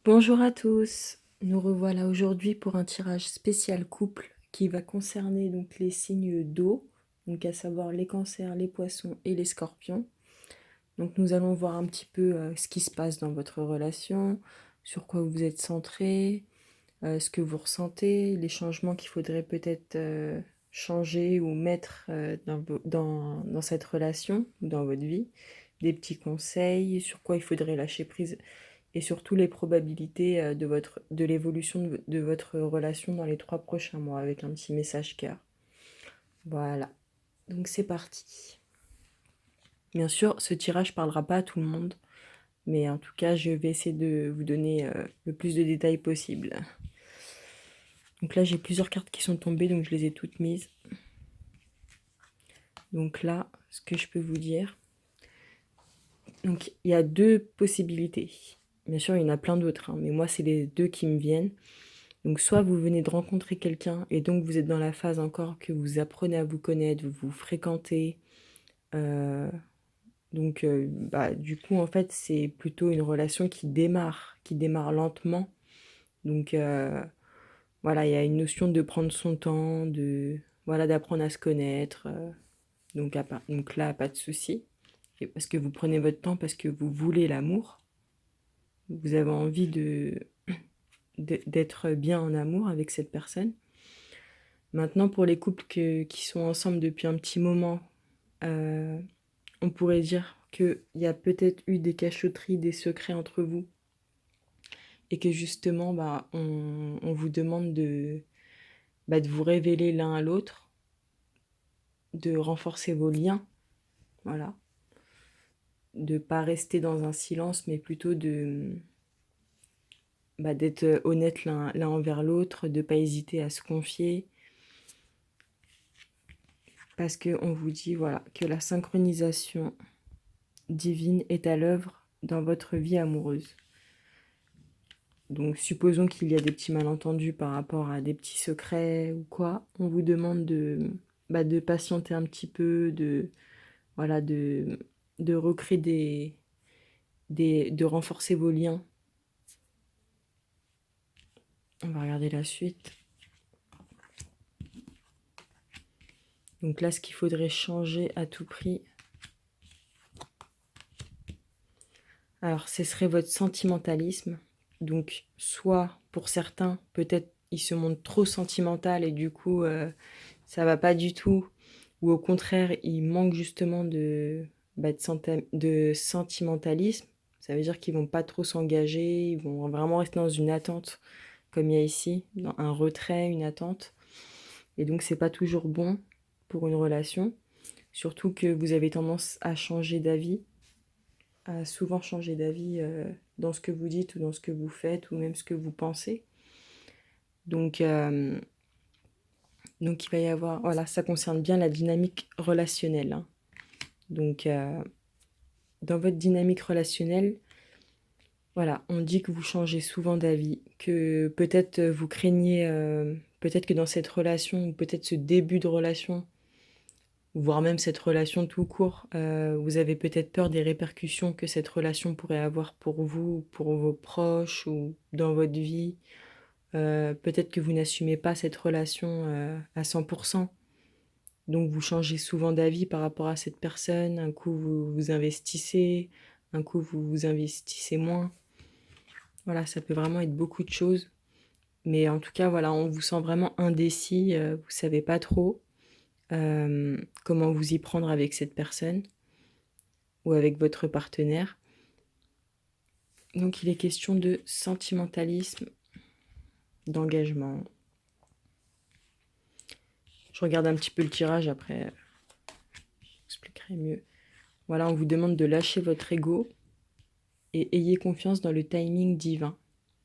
Bonjour à tous, nous revoilà aujourd'hui pour un tirage spécial couple qui va concerner donc les signes d'eau, donc à savoir les cancers, les poissons et les scorpions. Donc nous allons voir un petit peu ce qui se passe dans votre relation, sur quoi vous êtes centré, ce que vous ressentez, les changements qu'il faudrait peut-être changer ou mettre dans cette relation ou dans votre vie, des petits conseils, sur quoi il faudrait lâcher prise et surtout les probabilités de l'évolution de votre relation dans les 3 prochains mois avec un petit message cœur. Voilà, donc c'est parti. Bien sûr, ce tirage parlera pas à tout le monde, mais en tout cas, je vais essayer de vous donner le plus de détails possible. Donc là, j'ai plusieurs cartes qui sont tombées, donc je les ai toutes mises. Donc là, ce que je peux vous dire, donc il y a deux possibilités. Bien sûr, il y en a plein d'autres, hein, mais moi, c'est les deux qui me viennent. Donc soit vous venez de rencontrer quelqu'un et donc vous êtes dans la phase encore que vous apprenez à vous connaître, vous vous fréquentez. euh, du coup, en fait, c'est plutôt une relation qui démarre lentement. Donc voilà, il y a une notion de prendre son temps, voilà, d'apprendre à se connaître. Donc là, pas de souci. Et parce que vous prenez votre temps, parce que vous voulez l'amour, vous avez envie d'être bien en amour avec cette personne. Maintenant, pour les couples qui sont ensemble depuis un petit moment, euh, on pourrait dire qu'il y a peut-être eu des cachotteries, des secrets entre vous, et que justement, on vous demande de vous révéler l'un à l'autre, de renforcer vos liens, voilà, de pas rester dans un silence, mais plutôt d'être honnête l'un envers l'autre, de pas hésiter à se confier, parce qu'on vous dit voilà que la synchronisation divine est à l'œuvre dans votre vie amoureuse. Donc supposons qu'il y a des petits malentendus par rapport à des petits secrets ou quoi, on vous demande de patienter un petit peu, voilà, de recréer de renforcer vos liens. On va regarder la suite. Donc là, ce qu'il faudrait changer à tout prix, alors ce serait votre sentimentalisme. Donc soit pour certains, peut-être ils se montrent trop sentimental et du coup ça va pas du tout, ou au contraire ils manquent justement de sentimentalisme. Ça veut dire qu'ils vont pas trop s'engager, ils vont vraiment rester dans une attente, comme il y a ici, dans un retrait, une attente. Et donc c'est pas toujours bon pour une relation, surtout que vous avez tendance à changer d'avis, à souvent changer d'avis dans ce que vous dites ou dans ce que vous faites ou même ce que vous pensez. Donc, euh, donc il va y avoir, voilà, ça concerne bien la dynamique relationnelle, hein. Donc dans votre dynamique relationnelle, voilà, on dit que vous changez souvent d'avis, que peut-être vous craignez, peut-être que dans cette relation ou peut-être ce début de relation, voire même cette relation tout court, vous avez peut-être peur des répercussions que cette relation pourrait avoir pour vous, pour vos proches ou dans votre vie. Peut-être que vous n'assumez pas cette relation à 100%. Donc vous changez souvent d'avis par rapport à cette personne. Un coup vous vous investissez, un coup vous vous investissez moins. Voilà, ça peut vraiment être beaucoup de choses. Mais en tout cas, voilà, on vous sent vraiment indécis. Vous savez pas trop comment vous y prendre avec cette personne ou avec votre partenaire. Donc il est question de sentimentalisme, d'engagement. Je regarde un petit peu le tirage après, j'expliquerai mieux. Voilà, on vous demande de lâcher votre ego et ayez confiance dans le timing divin.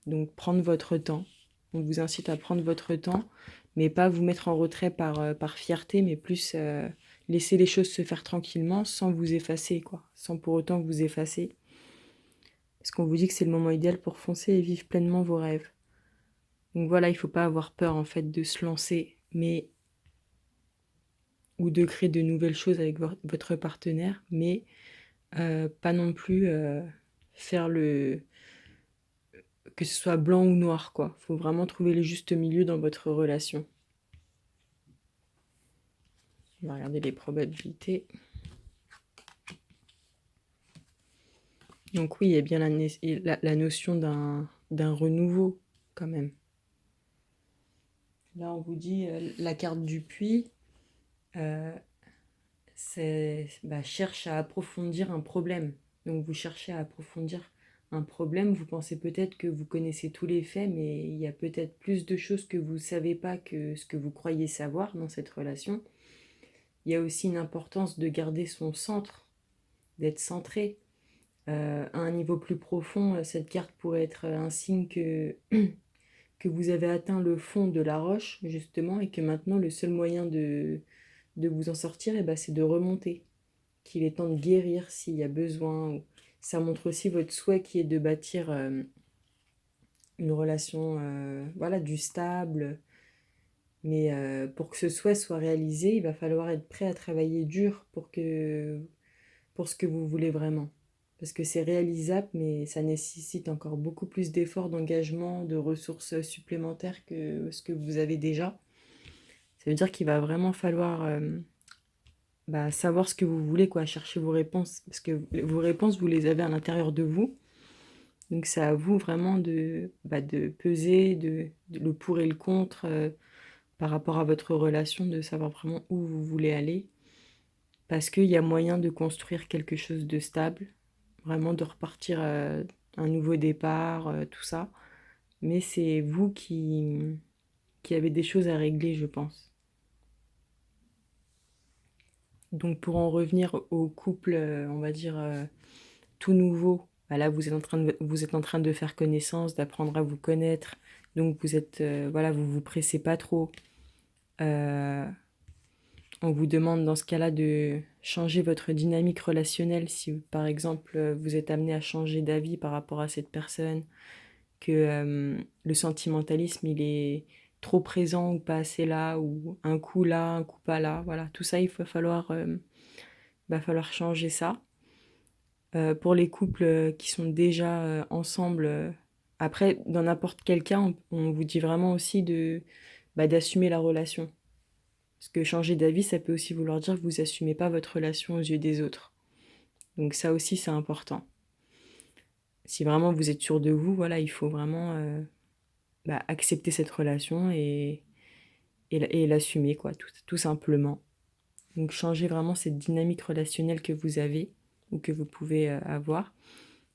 Donc prendre votre temps. On vous incite à prendre votre temps, mais pas vous mettre en retrait par fierté, mais plus laisser les choses se faire tranquillement sans vous effacer, quoi. Sans pour autant vous effacer. Parce qu'on vous dit que c'est le moment idéal pour foncer et vivre pleinement vos rêves. Donc voilà, il ne faut pas avoir peur en fait de se lancer, mais ou de créer de nouvelles choses avec votre partenaire, mais pas non plus faire que ce soit blanc ou noir, quoi. Faut vraiment trouver le juste milieu dans votre relation. On va regarder les probabilités. Donc oui, il y a bien la notion d'un renouveau, quand même. Là, on vous dit la carte du puits, cherche à approfondir un problème. Donc vous cherchez à approfondir un problème, vous pensez peut-être que vous connaissez tous les faits, mais il y a peut-être plus de choses que vous ne savez pas que ce que vous croyez savoir dans cette relation. Il y a aussi une importance de garder son centre, d'être centré. À un niveau plus profond, cette carte pourrait être un signe que vous avez atteint le fond de la roche, justement, et que maintenant le seul moyen de vous en sortir, c'est de remonter. Qu'il est temps de guérir s'il y a besoin. Ça montre aussi votre souhait qui est de bâtir une relation, du stable. Mais pour que ce souhait soit réalisé, il va falloir être prêt à travailler dur pour ce que vous voulez vraiment. Parce que c'est réalisable, mais ça nécessite encore beaucoup plus d'efforts, d'engagement, de ressources supplémentaires que ce que vous avez déjà. Ça veut dire qu'il va vraiment falloir savoir ce que vous voulez, quoi, chercher vos réponses. Parce que vos réponses, vous les avez à l'intérieur de vous. Donc c'est à vous vraiment de peser le pour et le contre par rapport à votre relation, de savoir vraiment où vous voulez aller. Parce qu'il y a moyen de construire quelque chose de stable, vraiment de repartir un nouveau départ, tout ça. Mais c'est vous qui avez des choses à régler, je pense. Donc pour en revenir au couple, on va dire tout nouveau, là vous êtes en train de faire connaissance, d'apprendre à vous connaître. Donc vous êtes, vous vous pressez pas trop. Euh, on vous demande dans ce cas-là de changer votre dynamique relationnelle si par exemple vous êtes amené à changer d'avis par rapport à cette personne, que le sentimentalisme il est trop présent ou pas assez là, ou un coup là, un coup pas là. Voilà, tout ça il va falloir changer ça. Pour les couples qui sont déjà ensemble, après, dans n'importe quel cas, on vous dit vraiment aussi d'assumer la relation. Parce que changer d'avis, ça peut aussi vouloir dire que vous assumez pas votre relation aux yeux des autres. Donc ça aussi, c'est important. Si vraiment vous êtes sûr de vous, voilà, il faut vraiment accepter cette relation et l'assumer, quoi, tout simplement. Donc changer vraiment cette dynamique relationnelle que vous avez ou que vous pouvez avoir.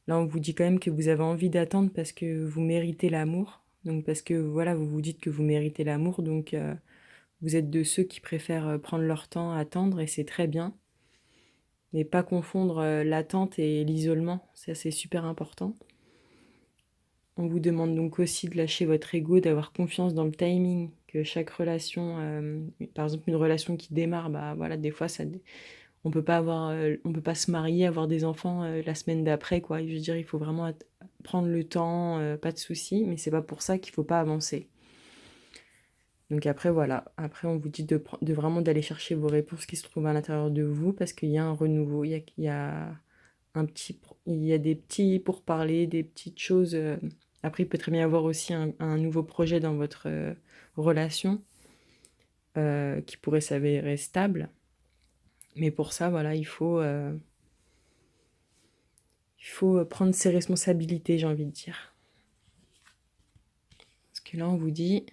Là, on vous dit quand même que vous avez envie d'attendre parce que vous méritez l'amour. Donc parce que voilà, vous vous dites que vous méritez l'amour, donc vous êtes de ceux qui préfèrent prendre leur temps à attendre et c'est très bien. Mais pas confondre l'attente et l'isolement, ça c'est super important. On vous demande donc aussi de lâcher votre ego, d'avoir confiance dans le timing, que chaque relation, par exemple une relation qui démarre, des fois on peut pas se marier, avoir des enfants la semaine d'après, quoi. Je veux dire, il faut vraiment prendre le temps, pas de soucis, mais c'est pas pour ça qu'il faut pas avancer. Donc après, voilà. Après, on vous dit de vraiment d'aller chercher vos réponses qui se trouvent à l'intérieur de vous, parce qu'il y a un renouveau, il y a des petits pourparlers, des petites choses. Après, il peut très bien y avoir aussi un nouveau projet dans votre relation qui pourrait s'avérer stable. Mais pour ça, voilà, il faut prendre ses responsabilités, j'ai envie de dire. Parce que là, on vous dit,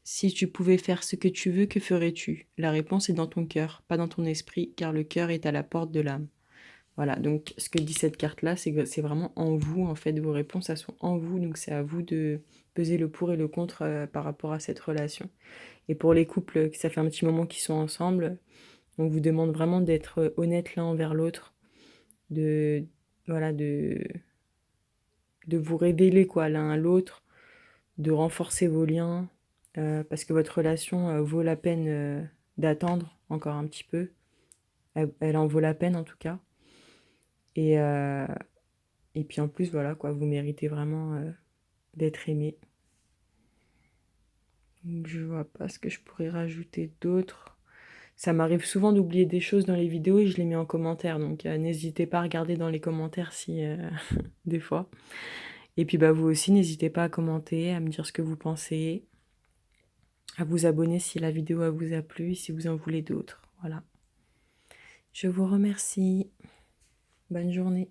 si tu pouvais faire ce que tu veux, que ferais-tu? La réponse est dans ton cœur, pas dans ton esprit, car le cœur est à la porte de l'âme. Voilà, donc ce que dit cette carte-là, c'est que c'est vraiment en vous, en fait, vos réponses, elles sont en vous, donc c'est à vous de peser le pour et le contre par rapport à cette relation. Et pour les couples, ça fait un petit moment qu'ils sont ensemble, on vous demande vraiment d'être honnête l'un envers l'autre, de, voilà, de vous révéler, quoi, l'un à l'autre, de renforcer vos liens, parce que votre relation vaut la peine d'attendre encore un petit peu. Elle en vaut la peine, en tout cas. Et, et puis en plus, voilà, quoi, vous méritez vraiment d'être aimé. Donc, je vois pas ce que je pourrais rajouter d'autre. Ça m'arrive souvent d'oublier des choses dans les vidéos et je les mets en commentaire. Donc n'hésitez pas à regarder dans les commentaires si des fois. Et puis bah vous aussi, n'hésitez pas à commenter, à me dire ce que vous pensez, à vous abonner si la vidéo vous a plu, si vous en voulez d'autres. Voilà. Je vous remercie. Bonne journée.